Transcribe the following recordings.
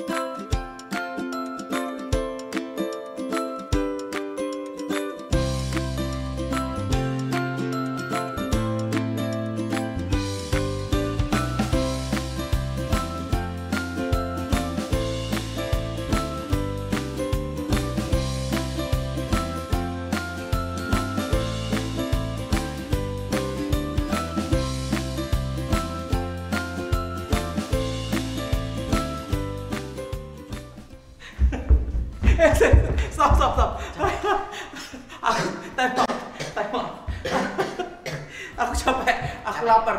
Stop. Aku tembak. Aku capek, aku lapar.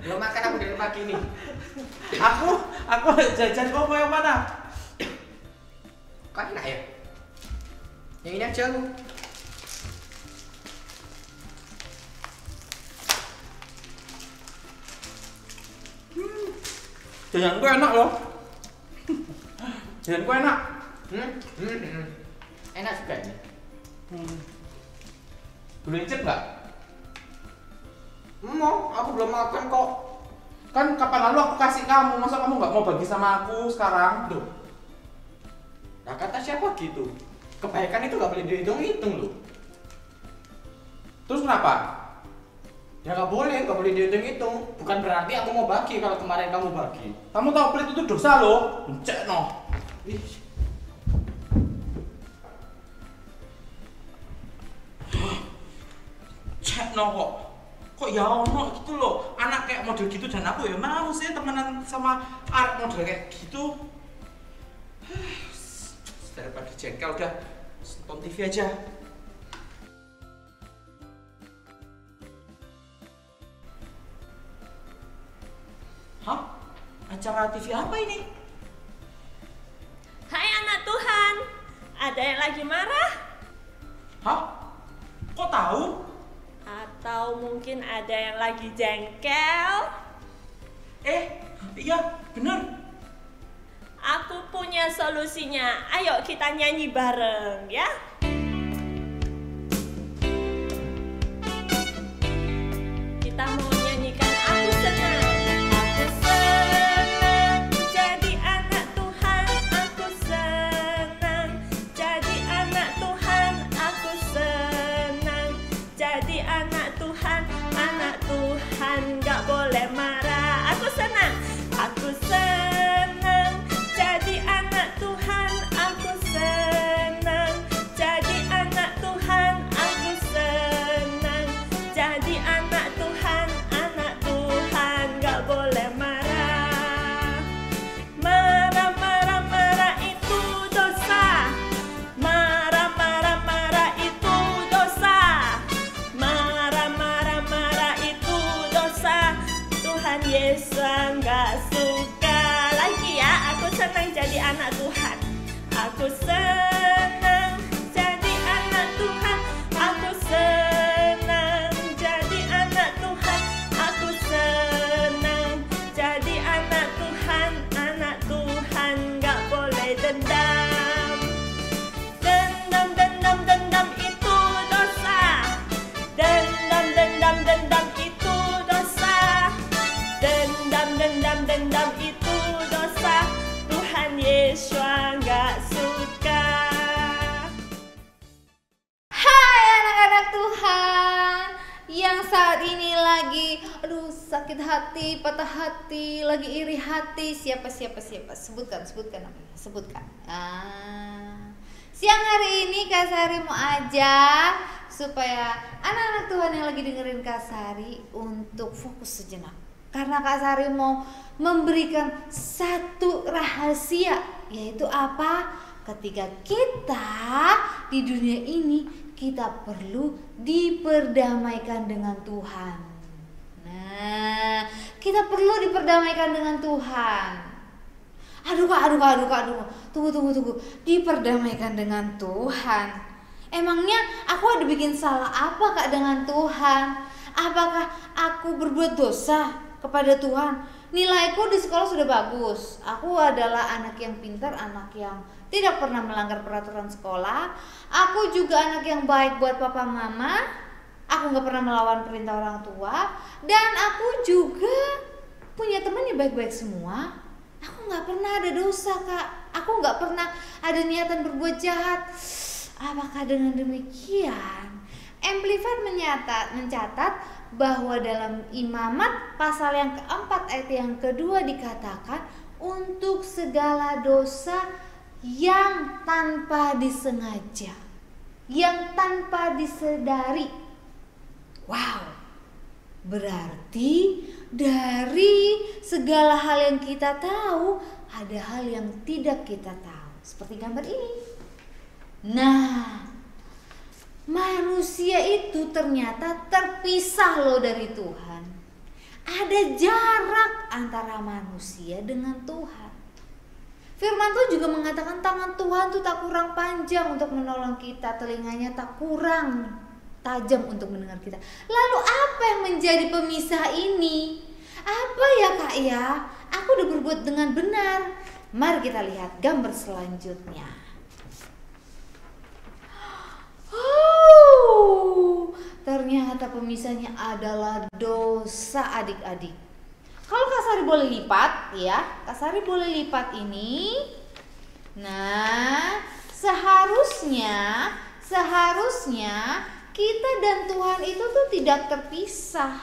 Belum makan aku dari pagi ini. Aku jajan, kau mau yang mana? Kok enak ya? Yang ini aja aku. Jajan gue enak loh. Jajan gue enak. Enak juga ini. Belincip nggak? Mau, aku belum makan kok. Kan kapan lalu aku kasih kamu, masa kamu nggak mau bagi sama aku sekarang? Loh. Nah kata siapa gitu? Kebaikan itu nggak boleh dihitung-hitung loh. Terus kenapa? Ya nggak boleh dihitung-hitung. Bukan berarti aku mau bagi kalau kemarin kamu bagi. Kamu tahu pelit itu dosa loh. Cek no. Ih. Cek no kok ya ono gitu loh, anak kayak model gitu, dan aku ya mau sih temenan sama anak model kayak gitu. Daripada jengkel udah nonton TV aja. Hah? Acara TV apa ini? Hai anak Tuhan, ada yang lagi marah? Hah? Kok tahu? Atau mungkin ada yang lagi jengkel? Iya, bener. Aku punya solusinya, ayo kita nyanyi bareng ya. Kita mau nyanyikan aku senang. Aku senang jadi anak Tuhan. Aku senang jadi anak Tuhan. Aku senang jadi anak Tuhan. Anak Tuhan gak boleh marah. Aku senang. Aku senang jadi anak Tuhan. Aku senang jadi anak Tuhan. Aku senang jadi anak Tuhan. Anak Tuhan gak boleh marah. Marah itu dosa. Marah itu dosa. Marah itu dosa. Tuhan Yesus gak suka. Lagi ya, aku senang jadi anak Tuhan. Aku senang jadi anak Tuhan. Aku senang jadi anak Tuhan. Aku senang jadi anak Tuhan. Anak Tuhan gak boleh dendam. Dendam itu dosa. Dendam itu dosa. Dendam itu dosa. Tuhan Yesus gak suka. Hai anak-anak Tuhan yang saat ini lagi sakit hati, patah hati, lagi iri hati. Siapa? Sebutkan namanya. Sebutkan. Siang hari ini Kak Sari mau ajak supaya anak-anak Tuhan yang lagi dengerin Kak Sari untuk fokus sejenak. Karena Kak Sari mau memberikan satu rahasia, yaitu apa? Ketika kita di dunia ini, kita perlu diperdamaikan dengan Tuhan. Nah, kita perlu diperdamaikan dengan Tuhan. Aduh kak, tunggu. Diperdamaikan dengan Tuhan. Emangnya aku ada bikin salah apa kak dengan Tuhan? Apakah aku berbuat dosa kepada Tuhan? Nilaiku di sekolah sudah bagus. Aku adalah anak yang pintar, anak yang tidak pernah melanggar peraturan sekolah. Aku juga anak yang baik buat papa mama. Aku gak pernah melawan perintah orang tua. Dan aku juga punya teman yang baik-baik semua. Aku aku nggak pernah ada dosa Kak, aku nggak pernah ada niatan berbuat jahat. Apakah dengan demikian Amplified mencatat bahwa dalam Imamat pasal yang keempat ayat yang kedua dikatakan untuk segala dosa yang tanpa disengaja, yang tanpa disadari. Wow, berarti dari segala hal yang kita tahu ada hal yang tidak kita tahu, seperti gambar ini. Nah, manusia itu ternyata terpisah loh dari Tuhan. Ada jarak antara manusia dengan Tuhan. Firman Tuhan juga mengatakan tangan Tuhan tuh tak kurang panjang untuk menolong kita, telinganya tak kurang tajam untuk mendengar kita. Lalu apa yang menjadi pemisah ini? Apa ya Kak ya? Aku udah berbuat dengan benar. Mari kita lihat gambar selanjutnya. Ternyata pemisahnya adalah dosa adik-adik. Kalau Kak Sari boleh lipat ya, Kak Sari boleh lipat ini. Nah, seharusnya kita dan Tuhan itu tuh tidak terpisah.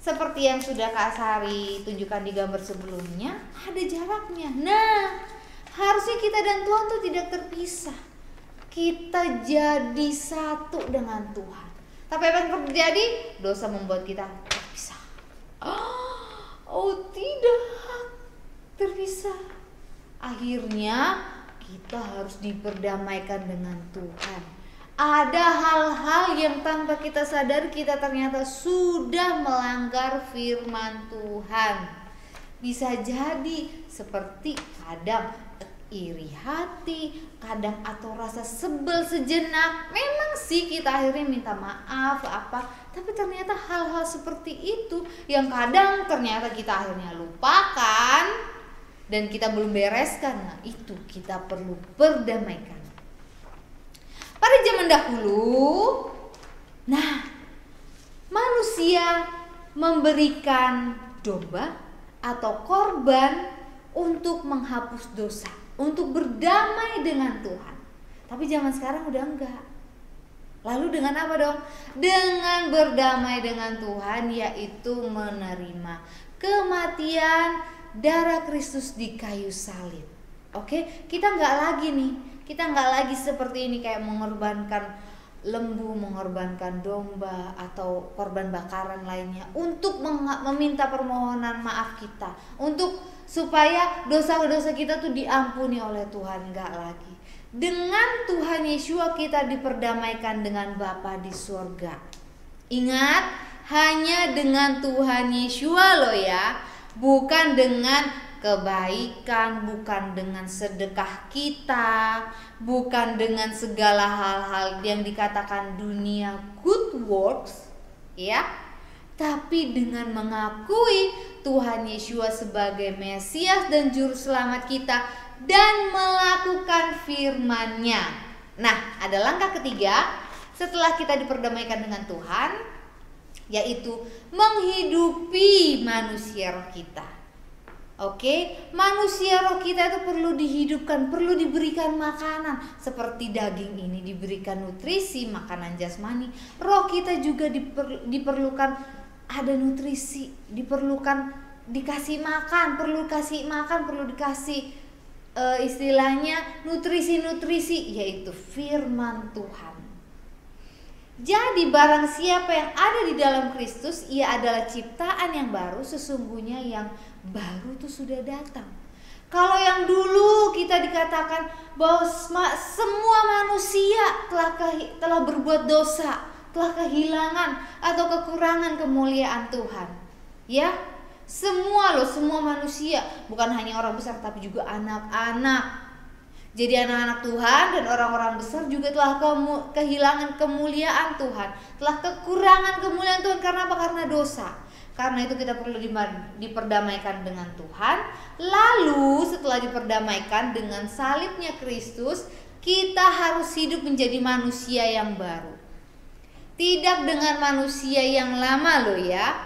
Seperti yang sudah Kak Sari tunjukkan di gambar sebelumnya, ada jaraknya. Nah, harusnya kita dan Tuhan tuh tidak terpisah. Kita jadi satu dengan Tuhan. Tapi apa yang terjadi? Dosa membuat kita terpisah. Oh tidak, terpisah. Akhirnya kita harus diperdamaikan dengan Tuhan. Ada hal-hal yang tanpa kita sadari kita ternyata sudah melanggar firman Tuhan. Bisa jadi seperti kadang iri hati, kadang atau rasa sebel sejenak. Memang sih kita akhirnya minta maaf tapi ternyata hal-hal seperti itu yang kadang ternyata kita akhirnya lupakan dan kita belum bereskan. Nah, itu kita perlu perdamaikan. Pada zaman dahulu, manusia memberikan domba atau korban untuk menghapus dosa, untuk berdamai dengan Tuhan. Tapi zaman sekarang udah enggak. Lalu dengan apa dong? Dengan berdamai dengan Tuhan, yaitu menerima kematian darah Kristus di kayu salib. Oke, kita enggak lagi seperti ini kayak mengorbankan lembu, mengorbankan domba atau korban bakaran lainnya untuk meminta permohonan maaf kita, untuk supaya dosa-dosa kita tuh diampuni oleh Tuhan. Enggak lagi. Dengan Tuhan Yesua kita diperdamaikan dengan Bapa di surga. Ingat, hanya dengan Tuhan Yesua loh ya. Bukan dengan kebaikan, bukan dengan sedekah kita, bukan dengan segala hal-hal yang dikatakan dunia good works, ya. Tapi dengan mengakui Tuhan Yesua sebagai Mesias dan Juru Selamat kita dan melakukan firman-Nya. Nah, ada langkah ketiga setelah kita diperdamaikan dengan Tuhan, yaitu menghidupi manusia roh kita. Oke, manusia roh kita itu perlu dihidupkan, perlu diberikan makanan. Seperti daging ini diberikan nutrisi, makanan jasmani. Roh kita juga diperlukan ada nutrisi, diperlukan dikasih makan, perlu dikasih istilahnya nutrisi-nutrisi, yaitu firman Tuhan. Jadi barang siapa yang ada di dalam Kristus, ia adalah ciptaan yang baru. Sesungguhnya yang baru itu sudah datang. Kalau yang dulu kita dikatakan bahwa semua manusia telah berbuat dosa, telah kehilangan atau kekurangan kemuliaan Tuhan. Ya, semua manusia, bukan hanya orang besar tapi juga anak-anak. Jadi anak-anak Tuhan dan orang-orang besar juga telah kehilangan kemuliaan Tuhan, telah kekurangan kemuliaan Tuhan. Karena apa? Karena dosa. Karena itu kita perlu diperdamaikan dengan Tuhan. Lalu setelah diperdamaikan dengan salibnya Kristus, kita harus hidup menjadi manusia yang baru. Tidak dengan manusia yang lama loh ya.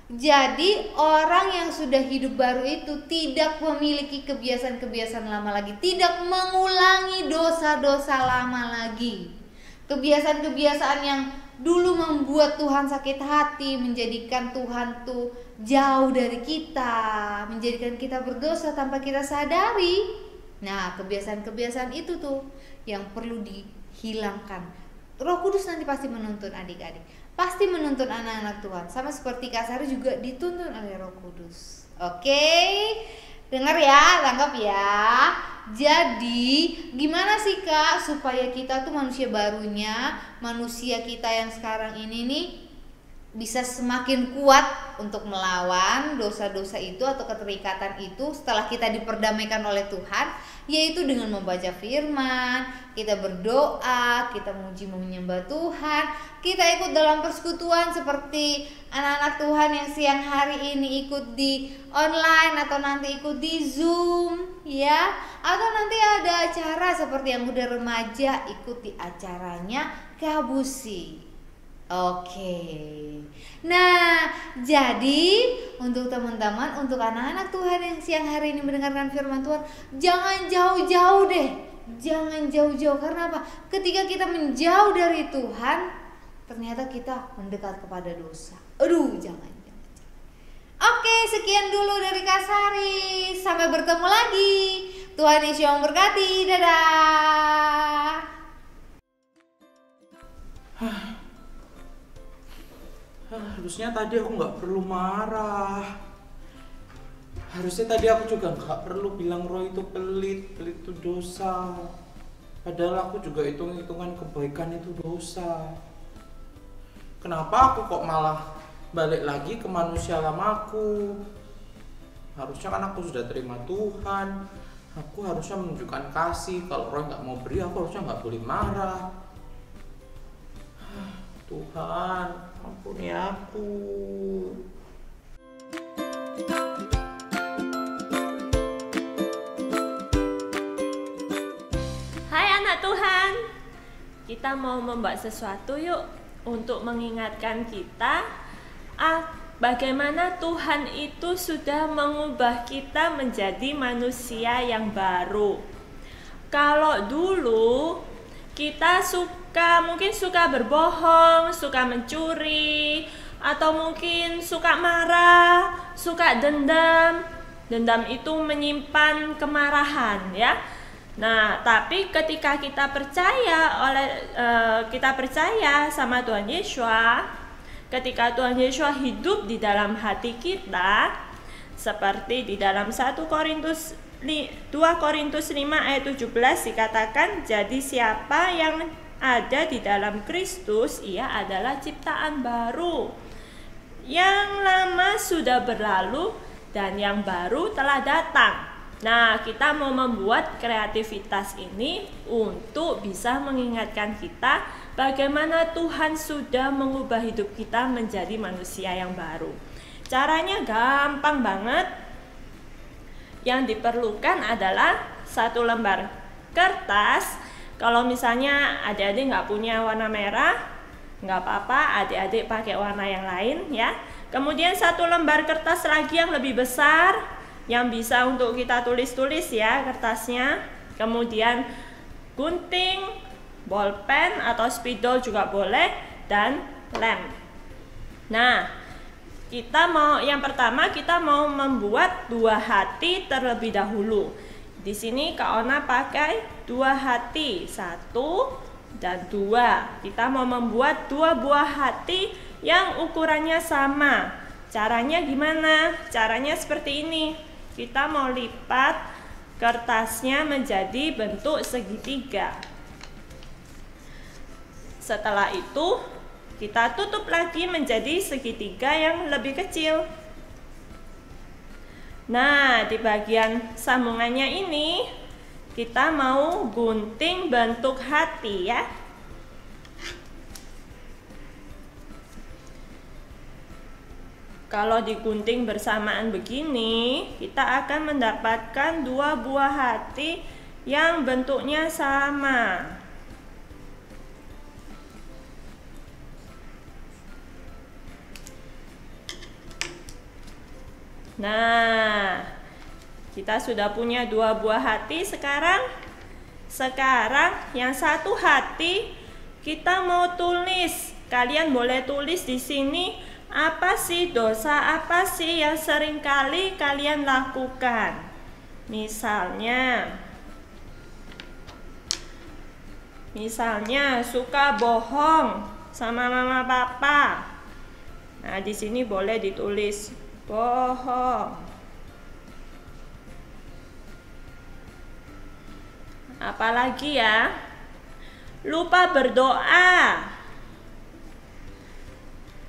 Jadi orang yang sudah hidup baru itu tidak memiliki kebiasaan-kebiasaan lama lagi, tidak mengulangi dosa-dosa lama lagi. Kebiasaan-kebiasaan yang dulu membuat Tuhan sakit hati, menjadikan Tuhan tuh jauh dari kita, menjadikan kita berdosa tanpa kita sadari. Nah, kebiasaan-kebiasaan itu tuh yang perlu dihilangkan. Roh Kudus nanti pasti menuntun adik-adik, pasti menuntun anak-anak Tuhan, sama seperti Kak Sari juga dituntun oleh Roh Kudus. Oke, dengar ya, tangkap ya. Jadi gimana sih Kak supaya kita tuh manusia barunya, manusia kita yang sekarang ini nih bisa semakin kuat untuk melawan dosa-dosa itu atau keterikatan itu setelah kita diperdamaikan oleh Tuhan, yaitu dengan membaca firman, kita berdoa, kita menyembah Tuhan, kita ikut dalam persekutuan seperti anak-anak Tuhan yang siang hari ini ikut di online atau nanti ikut di Zoom ya, atau nanti ada acara seperti yang udah remaja ikuti acaranya Kabusi. Oke. Nah, jadi untuk teman-teman, untuk anak-anak Tuhan yang siang hari ini mendengarkan firman Tuhan, jangan jauh-jauh deh. Jangan jauh-jauh, karena apa? Ketika kita menjauh dari Tuhan, ternyata kita mendekat kepada dosa. Aduh, jangan. Oke, sekian dulu dari Kak Sari. Sampai bertemu lagi. Tuhan Yesus memberkati. Dadah. Harusnya tadi aku nggak perlu marah. Harusnya tadi aku juga nggak perlu bilang Roy itu pelit itu dosa. Padahal aku juga hitung-hitungan kebaikan itu dosa. Kenapa aku kok malah balik lagi ke manusia lamaku? Harusnya kan aku sudah terima Tuhan. Aku harusnya menunjukkan kasih. Kalau Roy nggak mau beri, aku harusnya nggak boleh marah. Tuhan, ampuni aku. Hai anak Tuhan, kita mau membuat sesuatu yuk untuk mengingatkan kita bagaimana Tuhan itu sudah mengubah kita menjadi manusia yang baru. Kalau dulu kita mungkin suka berbohong, suka mencuri, atau mungkin suka marah, suka dendam. Dendam itu menyimpan kemarahan ya. Nah, tapi ketika kita percaya sama Tuhan Yesus, ketika Tuhan Yesus hidup di dalam hati kita, seperti di dalam 2 Korintus 5 ayat 17 dikatakan, jadi siapa yang ada di dalam Kristus, ia adalah ciptaan baru. Yang lama sudah berlalu dan yang baru telah datang. Nah, kita mau membuat kreativitas ini untuk bisa mengingatkan kita bagaimana Tuhan sudah mengubah hidup kita menjadi manusia yang baru. Caranya gampang banget. Yang diperlukan adalah 1 lembar kertas. Kalau misalnya adik-adik nggak punya warna merah, nggak apa-apa, adik-adik pakai warna yang lain ya. Kemudian 1 lembar kertas lagi yang lebih besar, yang bisa untuk kita tulis-tulis ya kertasnya. Kemudian gunting, bolpen atau spidol juga boleh, dan lem. Nah, yang pertama kita mau membuat 2 hati terlebih dahulu. Di sini Kak Ona pakai 2 hati, 1 dan 2. Kita mau membuat 2 buah hati yang ukurannya sama. Caranya gimana? Caranya seperti ini. Kita mau lipat kertasnya menjadi bentuk segitiga. Setelah itu kita tutup lagi menjadi segitiga yang lebih kecil. Nah, di bagian sambungannya ini kita mau gunting bentuk hati ya. Kalau digunting bersamaan begini, kita akan mendapatkan 2 buah hati yang bentuknya sama. Nah, kita sudah punya 2 buah hati sekarang. Sekarang yang satu hati kita mau tulis. Kalian boleh tulis di sini, apa sih dosa apa sih yang sering kali kalian lakukan. Misalnya suka bohong sama mama papa. Nah, di sini boleh ditulis bohong. Apalagi ya? Lupa berdoa.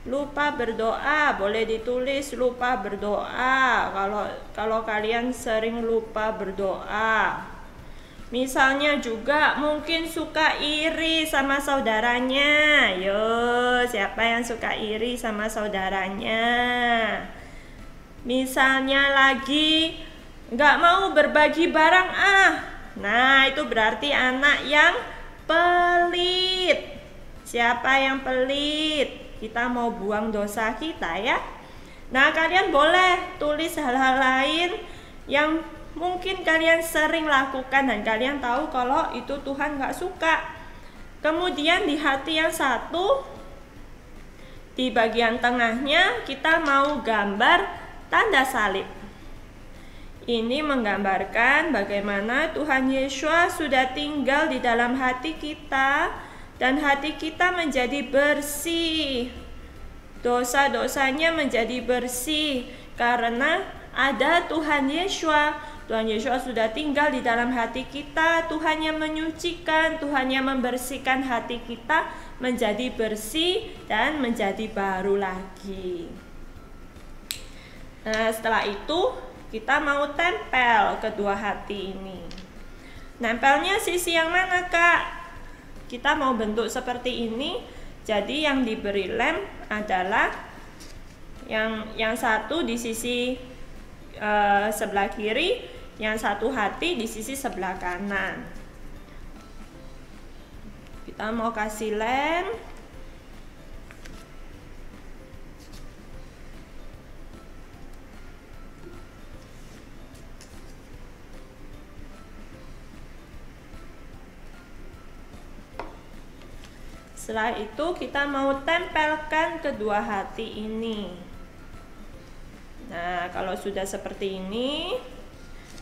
Lupa berdoa, boleh ditulis lupa berdoa. Kalau kalian sering lupa berdoa. Misalnya juga mungkin suka iri sama saudaranya. Yo, siapa yang suka iri sama saudaranya? Misalnya lagi nggak mau berbagi barang Nah, itu berarti anak yang pelit. Siapa yang pelit? Kita mau buang dosa kita ya. Nah, kalian boleh tulis hal-hal lain yang mungkin kalian sering lakukan dan kalian tahu kalau itu Tuhan gak suka. Kemudian di hati yang satu, di bagian tengahnya kita mau gambar tanda salib. Ini menggambarkan bagaimana Tuhan Yesus sudah tinggal di dalam hati kita dan hati kita menjadi bersih. Dosa-dosanya menjadi bersih karena ada Tuhan Yesus. Tuhan Yesus sudah tinggal di dalam hati kita. Tuhan yang menyucikan, Tuhan yang membersihkan hati kita menjadi bersih dan menjadi baru lagi. Nah, setelah itu kita mau tempel kedua hati ini. Nempelnya sisi yang mana, Kak? Kita mau bentuk seperti ini. Jadi yang diberi lem adalah yang satu di sisi sebelah kiri, yang satu hati di sisi sebelah kanan. Kita mau kasih lem. Setelah itu kita mau tempelkan kedua hati ini. Nah, kalau sudah seperti ini,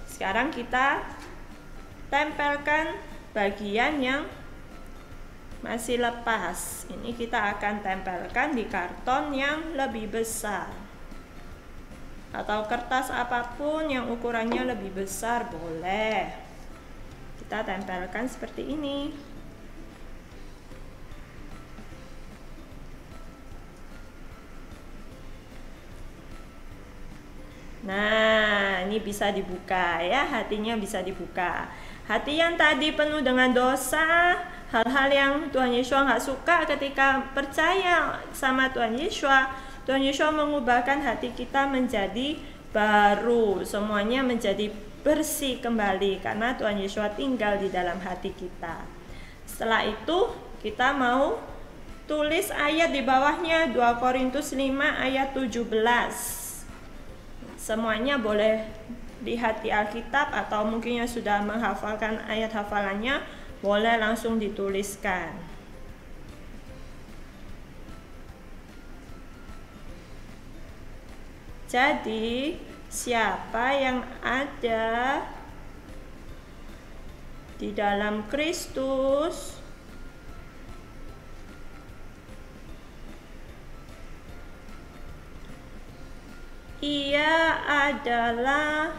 sekarang kita tempelkan bagian yang masih lepas. Ini kita akan tempelkan di karton yang lebih besar atau kertas apapun yang ukurannya lebih besar boleh. Kita tempelkan seperti ini. Nah, ini bisa dibuka ya, hatinya bisa dibuka. Hati yang tadi penuh dengan dosa, hal-hal yang Tuhan Yesus nggak suka ketika percaya sama Tuhan Yesus. Tuhan Yesus mengubahkan hati kita menjadi baru, semuanya menjadi bersih kembali karena Tuhan Yesus tinggal di dalam hati kita. Setelah itu kita mau tulis ayat di bawahnya, 2 Korintus 5 ayat 17. Semuanya boleh lihat di Alkitab atau mungkin yang sudah menghafalkan ayat hafalannya boleh langsung dituliskan. Jadi, siapa yang ada di dalam Kristus ia adalah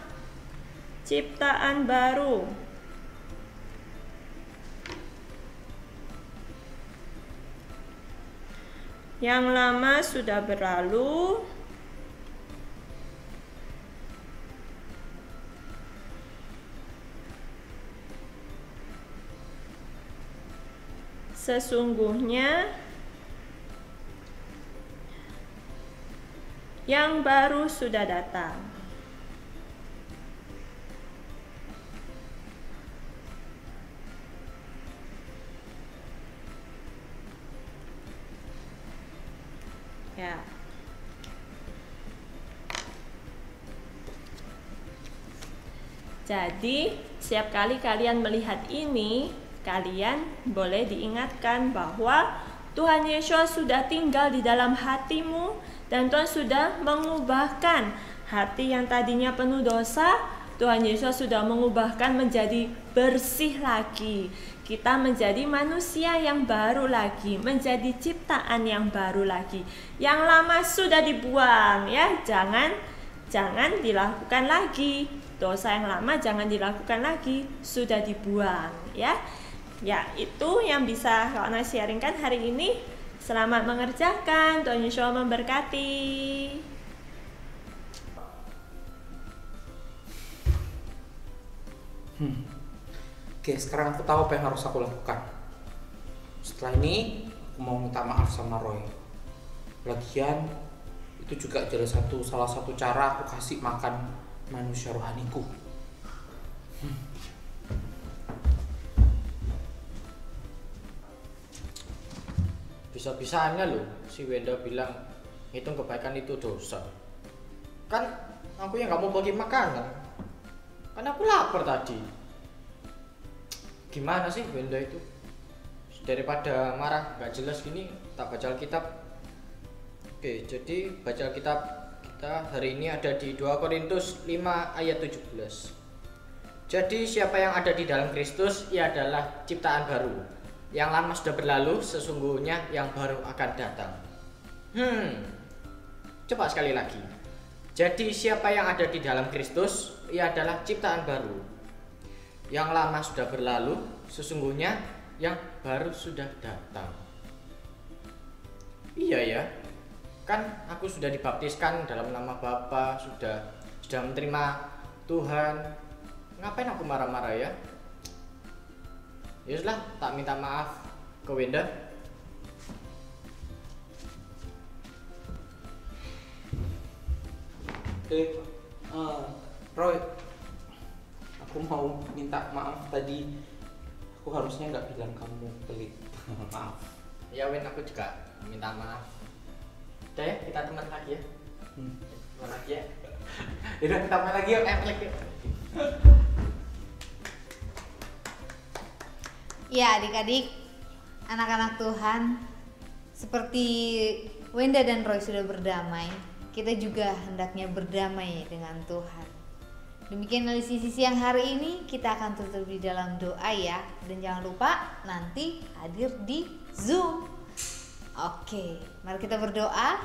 ciptaan baru. Yang lama sudah berlalu, sesungguhnya yang baru sudah datang. Ya. Jadi, setiap kali kalian melihat ini, kalian boleh diingatkan bahwa Tuhan Yesus sudah tinggal di dalam hatimu dan Tuhan sudah mengubahkan hati yang tadinya penuh dosa. Tuhan Yesus sudah mengubahkan menjadi bersih lagi. Kita menjadi manusia yang baru lagi, menjadi ciptaan yang baru lagi. Yang lama sudah dibuang ya, jangan dilakukan lagi. Dosa yang lama jangan dilakukan lagi, sudah dibuang ya. Ya, itu yang bisa Kak sharingkan hari ini. Selamat mengerjakan, Tuhan Yesus memberkati. Oke, sekarang aku tahu apa yang harus aku lakukan. Setelah ini, aku mau minta maaf sama Roy. Lagian, itu juga jadi salah satu cara aku kasih makan manusia rohaniku. Bisa-bisanya loh si Wenda bilang hitung kebaikan itu dosa. Kan aku yang gak mau bagi makanan, kan aku lapar tadi. Gimana sih Wenda itu? Daripada marah gak jelas gini, tak baca Alkitab. Oke, jadi baca Alkitab kita hari ini ada di 2 Korintus 5 ayat 17. Jadi siapa yang ada di dalam Kristus, ia adalah ciptaan baru. Yang lama sudah berlalu, sesungguhnya yang baru akan datang. Coba sekali lagi. Jadi siapa yang ada di dalam Kristus, ia adalah ciptaan baru. Yang lama sudah berlalu, sesungguhnya yang baru sudah datang. Iya ya, kan aku sudah dibaptiskan dalam nama Bapa, sudah menerima Tuhan. Ngapain aku marah-marah ya? Yuslah, tak minta maaf ke Wenda. Roy, aku mau minta maaf tadi. Aku harusnya nggak bilang kamu pelit. Maaf. Ya Wen, aku juga minta maaf. Udah ya, kita teman lagi ya. Teman lagi ya. Yaudah, kita main lagi yuk. Lagi. Ya adik-adik, anak-anak Tuhan, seperti Wenda dan Roy sudah berdamai, kita juga hendaknya berdamai dengan Tuhan. Demikian sisi siang hari ini, kita akan tutup di dalam doa ya. Dan jangan lupa nanti hadir di Zoom. Oke, mari kita berdoa.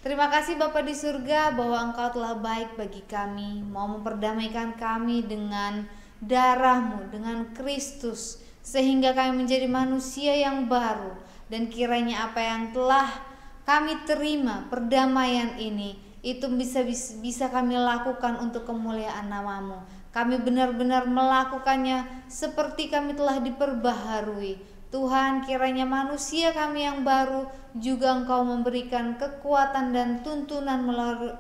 Terima kasih Bapa di surga bahwa Engkau telah baik bagi kami, mau memperdamaikan kami dengan darah-Mu, dengan Kristus, sehingga kami menjadi manusia yang baru. Dan kiranya apa yang telah kami terima, perdamaian ini, itu bisa kami lakukan untuk kemuliaan nama-Mu. Kami benar-benar melakukannya seperti kami telah diperbaharui. Tuhan, kiranya manusia kami yang baru juga Engkau memberikan kekuatan dan tuntunan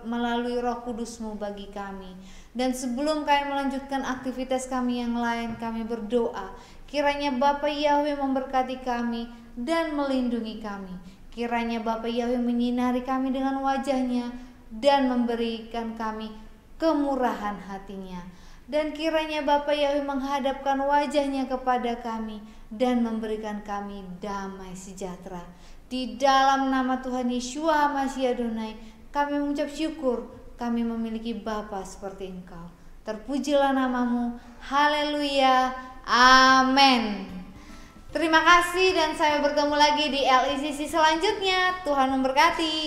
melalui Roh Kudus-Mu bagi kami. Dan sebelum kami melanjutkan aktivitas kami yang lain, kami berdoa kiranya Bapa Yahweh memberkati kami dan melindungi kami. Kiranya Bapa Yahweh menyinari kami dengan wajah-Nya dan memberikan kami kemurahan hati-Nya. Dan kiranya Bapa Yahweh menghadapkan wajah-Nya kepada kami dan memberikan kami damai sejahtera. Di dalam nama Tuhan Yesus HaMashiach Adonai, kami mengucap syukur kami memiliki Bapa seperti Engkau. Terpujilah nama-Mu. Haleluya. Amin. Terima kasih dan sampai bertemu lagi di LICC selanjutnya. Tuhan memberkati.